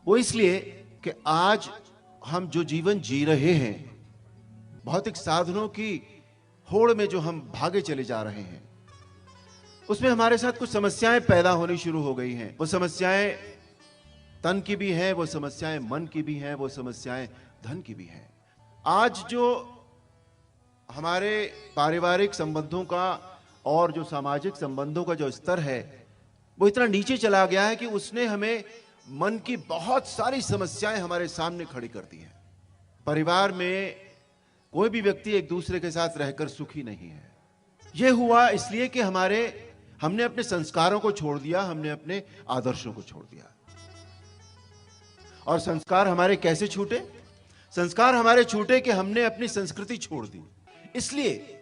वो इसलिए कि आज हम जो जीवन जी रहे हैं, भौतिक साधनों की होड़ में जो हम भागे चले जा रहे हैं, उसमें हमारे साथ कुछ समस्याएं पैदा होनी शुरू हो गई हैं। वो समस्याएं तन की भी हैं, वो समस्याएं मन की भी हैं, वो समस्याएं धन की भी हैं। आज जो हमारे पारिवारिक संबंधों का और जो सामाजिक संबंधों का जो स्तर है, वो इतना नीचे चला गया है कि उसने हमें मन की बहुत सारी समस्याएं हमारे सामने खड़ी कर दी हैं। परिवार में कोई भी व्यक्ति एक दूसरे के साथ रहकर सुखी नहीं है। यह हुआ इसलिए कि हमने अपने संस्कारों को छोड़ दिया, हमने अपने आदर्शों को छोड़ दिया। और संस्कार हमारे कैसे छूटे? संस्कार हमारे छूटे कि हमने अपनी संस्कृति छोड़ दी। इसलिए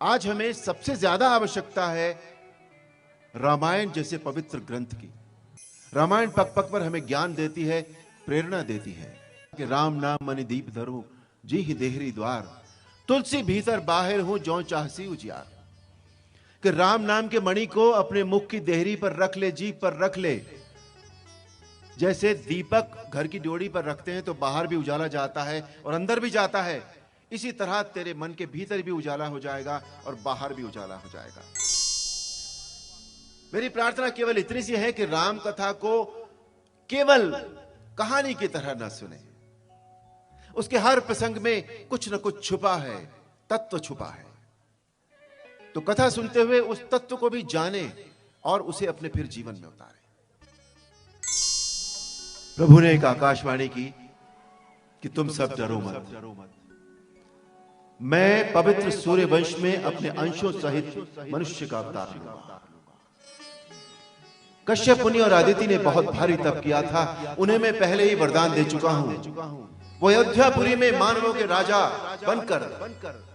आज हमें सबसे ज्यादा आवश्यकता है रामायण जैसे पवित्र ग्रंथ की। रामायण पग पग पर हमें ज्ञान देती है, प्रेरणा देती है कि राम नाम मनि दीप धरो जी ही देहरी द्वार, तुलसी भीतर बाहर हूं जौ चाहसी उजियार। कि राम नाम के मणि को अपने मुख की देहरी पर रख ले, जीभ पर रख ले। जैसे दीपक घर की ड्योढ़ी पर रखते हैं तो बाहर भी उजाला जाता है और अंदर भी जाता है, इसी तरह तेरे मन के भीतर भी उजाला हो जाएगा और बाहर भी उजाला हो जाएगा। मेरी प्रार्थना केवल इतनी सी है कि राम कथा को केवल कहानी की तरह न सुने। उसके हर प्रसंग में कुछ न कुछ छुपा है, तत्व छुपा है। तो कथा सुनते हुए उस तत्व को भी जाने और उसे अपने फिर जीवन में उतारे। प्रभु ने एक आकाशवाणी की कि तुम सब डरो मत। मैं पवित्र सूर्य वंश में अपने अंशों सहित मनुष्य का अवतार लूंगा। कश्यप मुनि और आदिति ने बहुत भारी तप किया था, उन्हें मैं पहले ही वरदान दे चुका हूं। वो अयोध्यापुरी में मानवों के राजा बनकर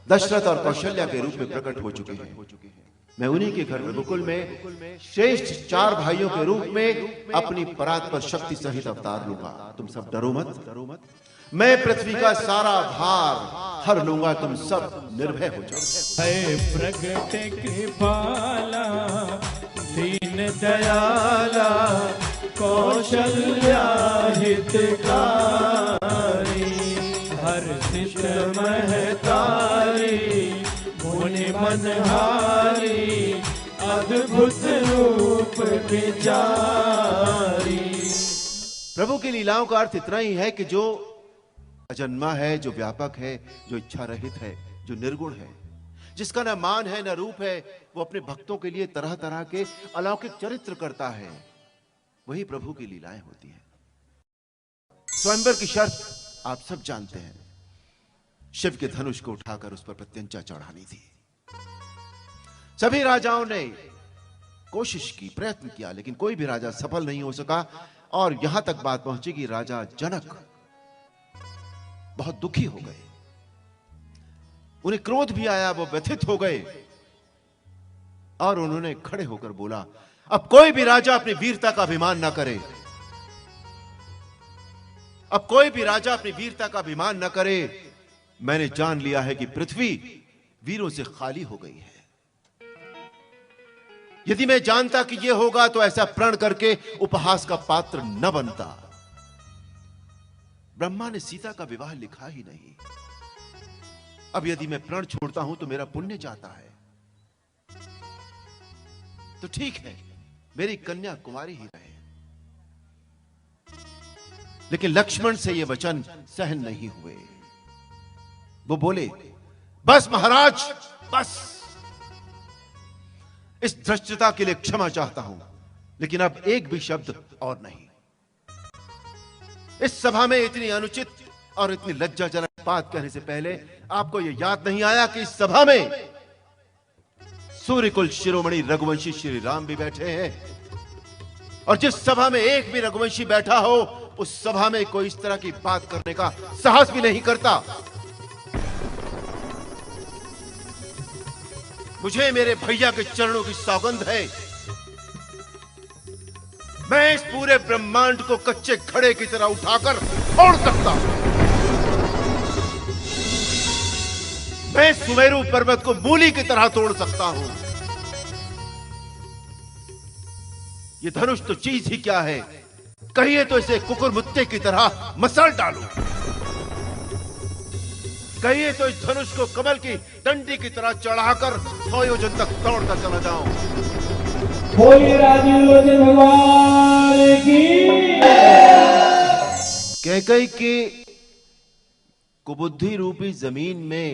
दशरथ और कौशल्या के रूप में प्रकट हो चुके हैं। मैं उन्हीं के घर में गोकुल में श्रेष्ठ 4 भाइयों के रूप में अपनी परात पर शक्ति सहित अवतार लूंगा। तुम सब डरो मत। मैं पृथ्वी का सारा भार हर लूंगा, तुम सब निर्भय हो जाओ। है प्रगट कृपाला दीन दयाला कौशल्या हितकारी, हर्षित महतारी मुनि मनहारी, अद्भुत रूप विचारी। प्रभु की लीलाओं का अर्थ इतना ही है कि जो अजन्मा है, जो व्यापक है, जो इच्छा रहित है, जो निर्गुण है, जिसका न मान है न रूप है, वो अपने भक्तों के लिए तरह तरह के अलौकिक चरित्र करता है। वही प्रभु की लीलाएं होती हैं। स्वयंवर की शर्त आप सब जानते हैं, शिव के धनुष को उठाकर उस पर प्रत्यंचा चढ़ानी थी। सभी राजाओं ने कोशिश की, प्रयत्न किया, लेकिन कोई भी राजा सफल नहीं हो सका। और यहां तक बात पहुंची कि राजा जनक बहुत दुखी हो गए, उन्हें क्रोध भी आया, वो व्यथित हो गए और उन्होंने खड़े होकर बोला, अब कोई भी राजा अपनी वीरता का अभिमान ना करे। अब कोई भी राजा अपनी वीरता का अभिमान न करे। मैंने जान लिया है कि पृथ्वी वीरों से खाली हो गई है। यदि मैं जानता कि यह होगा तो ऐसा प्रण करके उपहास का पात्र न बनता। ब्रह्मा ने सीता का विवाह लिखा ही नहीं। अब यदि मैं प्रण छोड़ता हूं तो मेरा पुण्य जाता है। तो ठीक है, मेरी कन्या कुंवारी ही रहे। लेकिन लक्ष्मण से यह वचन सहन नहीं हुए। वो बोले, बस महाराज, बस। इस धृष्टता के लिए क्षमा चाहता हूं, लेकिन अब एक भी शब्द और नहीं। इस सभा में इतनी अनुचित और इतनी लज्जाजनक बात कहने से पहले आपको यह याद नहीं आया कि इस सभा में सूर्यकुल शिरोमणि रघुवंशी श्री राम भी बैठे हैं। और जिस सभा में एक भी रघुवंशी बैठा हो, उस सभा में कोई इस तरह की बात करने का साहस भी नहीं करता। मुझे मेरे भैया के चरणों की सौगंध है, मैं इस पूरे ब्रह्मांड को कच्चे घड़े की तरह उठाकर फोड़ सकता हूं। मैं सुमेरु पर्वत को मूली की तरह तोड़ सकता हूं। यह धनुष तो चीज ही क्या है, कहिए तो इसे कुकुरमुत्ते की तरह मसल डालूं, कहिए तो इस धनुष को कमल की डंडी की तरह चढ़ाकर 100 योजन तक दौड़कर चला जाऊं। बोलिए राजीव लोचन भगवान की। कैकई की कुबुद्धि रूपी जमीन में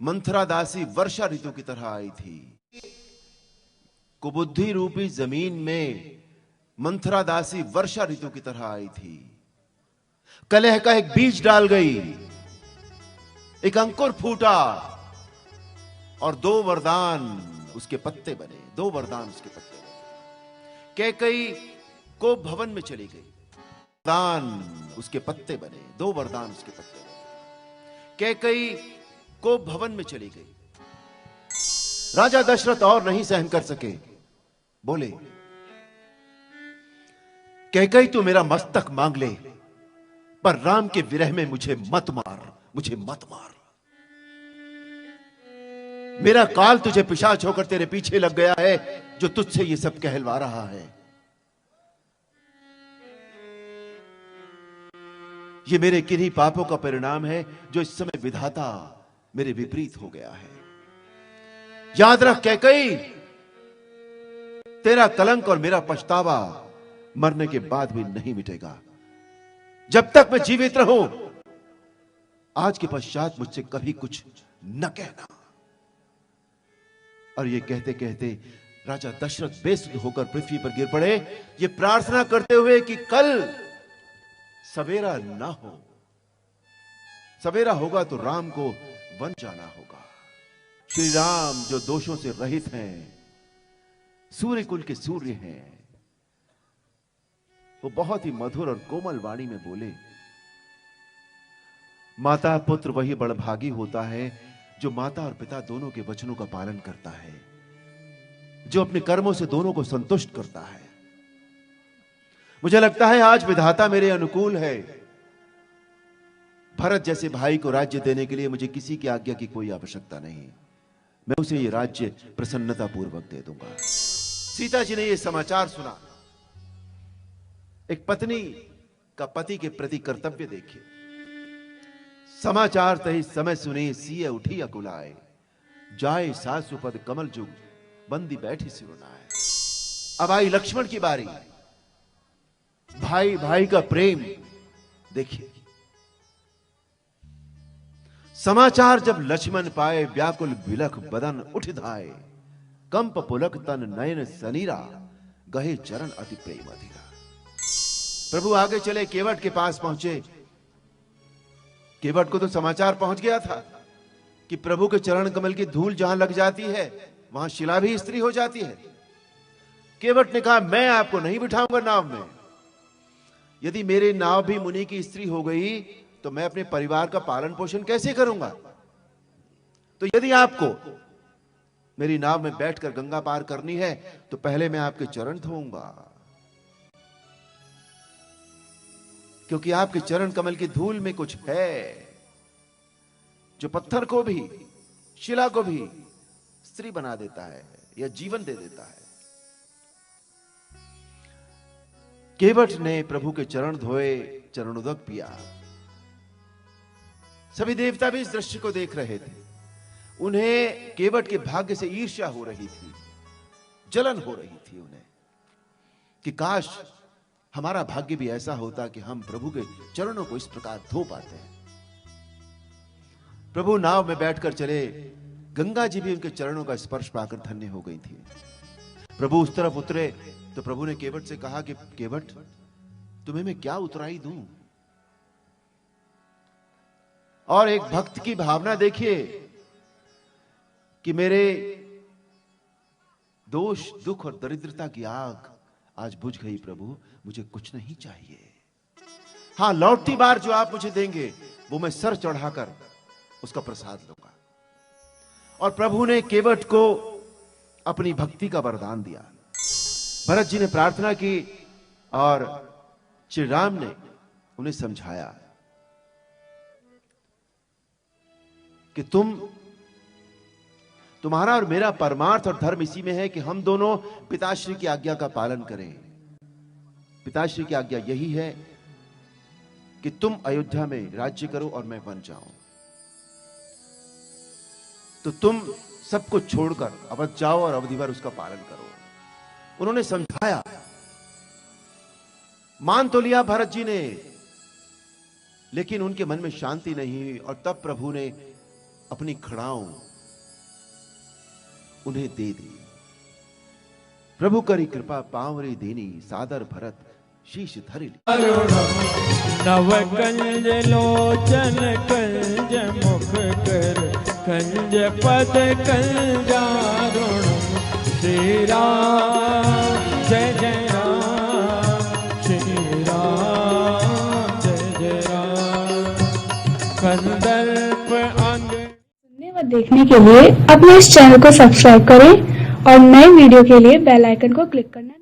मंथरा दासी वर्षा ऋतु की तरह आई थी। कुबुद्धि रूपी जमीन में मंथरा दासी वर्षा ऋतु की तरह आई थी। कलह का एक बीज डाल गई, एक अंकुर फूटा और 2 वरदान उसके पत्ते बने, 2 वरदान उसके पत्ते बने। कैकई को भवन में चली गई, वरदान उसके पत्ते बने, 2 वरदान उसके पत्ते बने। कैकई को भवन में चली गई। राजा दशरथ और नहीं सहन कर सके, बोले कैकई तू मेरा मस्तक मांग ले, पर राम के विरह में मुझे मत मार, मुझे मत मार। मेरा काल तुझे पिशाच होकर तेरे पीछे लग गया है, जो तुझसे ये सब कहलवा रहा है। ये मेरे किन्हीं पापों का परिणाम है, जो इस समय विधाता मेरे विपरीत हो गया है। याद रख कैकई, तेरा कलंक और मेरा पछतावा मरने के बाद भी नहीं मिटेगा। जब तक मैं जीवित रहूं, आज के पश्चात मुझसे कभी कुछ न कहना। और ये कहते कहते राजा दशरथ बेसुध होकर पृथ्वी पर गिर पड़े, ये प्रार्थना करते हुए कि कल सवेरा ना हो, सवेरा होगा तो राम को वन जाना होगा। श्री राम जो दोषों से रहित हैं, सूर्य कुल के सूर्य हैं, वो बहुत ही मधुर और कोमल वाणी में बोले, माता पुत्र वही बड़भागी होता है जो माता और पिता दोनों के वचनों का पालन करता है, जो अपने कर्मों से दोनों को संतुष्ट करता है। मुझे लगता है आज विधाता मेरे अनुकूल है। भरत जैसे भाई को राज्य देने के लिए मुझे किसी की आज्ञा की कोई आवश्यकता नहीं, मैं उसे ये राज्य प्रसन्नता पूर्वक दे दूंगा। सीता जी ने यह समाचार सुना। एक पत्नी का पति के प्रति कर्तव्य देखिए। समाचार तही समय सुने सिए उठी अकुलाए, जाए सासु पद कमल जुग बंदी बैठी सिरुनाए। अब आई लक्ष्मण की बारी। भाई भाई का प्रेम देखिए। समाचार जब लक्ष्मण पाए, व्याकुल बिलख बदन उठ धाए, कंप पुलक तन नयन सनीरा, गहे चरण अति प्रेम अधिरा। प्रभु आगे चले, केवट के पास पहुंचे। केवट को तो समाचार पहुंच गया था कि प्रभु के चरण कमल की धूल जहां लग जाती है, वहां शिला भी स्त्री हो जाती है। केवट ने कहा, मैं आपको नहीं बिठाऊंगा नाव में। यदि मेरे नाव भी मुनि की स्त्री हो गई तो मैं अपने परिवार का पालन पोषण कैसे करूंगा? तो यदि आपको मेरी नाव में बैठकर गंगा पार करनी है तो पहले मैं आपके चरण धोऊंगा, क्योंकि आपके चरण कमल की धूल में कुछ है जो पत्थर को भी, शिला को भी स्त्री बना देता है या जीवन दे देता है। केवट ने प्रभु के चरण धोए, चरणोदक पिया। सभी देवता भी इस दृश्य को देख रहे थे। उन्हें केवट के भाग्य से ईर्ष्या हो रही थी, जलन हो रही थी उन्हें कि काश हमारा भाग्य भी ऐसा होता कि हम प्रभु के चरणों को इस प्रकार धो पाते हैं। प्रभु नाव में बैठकर चले। गंगा जी भी उनके चरणों का स्पर्श पाकर धन्य हो गई थी। प्रभु उस तरफ उतरे तो प्रभु ने केवट से कहा कि केवट, तुम्हें मैं क्या उतराई दूं? और एक भक्त की भावना देखिए कि मेरे दोष, दुख और दरिद्रता की आग आज बुझ गई प्रभु, मुझे कुछ नहीं चाहिए। हां, लौटती बार जो आप मुझे देंगे वो मैं सर चढ़ाकर उसका प्रसाद लूंगा। और प्रभु ने केवट को अपनी भक्ति का वरदान दिया। भरत जी ने प्रार्थना की और श्री राम ने उन्हें समझाया कि तुम्हारा और मेरा परमार्थ और धर्म इसी में है कि हम दोनों पिताश्री की आज्ञा का पालन करें। पिताश्री की आज्ञा यही है कि तुम अयोध्या में राज्य करो और मैं वन जाऊं। तो तुम सब कुछ छोड़कर अवध जाओ और अवधि भर उसका पालन करो। उन्होंने समझाया, मान तो लिया भरत जी ने, लेकिन उनके मन में शांति नहीं हुई और तब प्रभु ने अपनी खड़ाओं उन्हें दे दी। प्रभु करी कृपा पावरी देनी, सादर भरत शीश धरि नव कंज लोचन कंज मुख कर कंज पद कंजारुण श्री राम जय जय राम श्री राम जय जय राम कंदर्प अंग। सुनने व देखने के लिए अपने इस चैनल को सब्सक्राइब करें और नए वीडियो के लिए बेल आइकन को क्लिक करना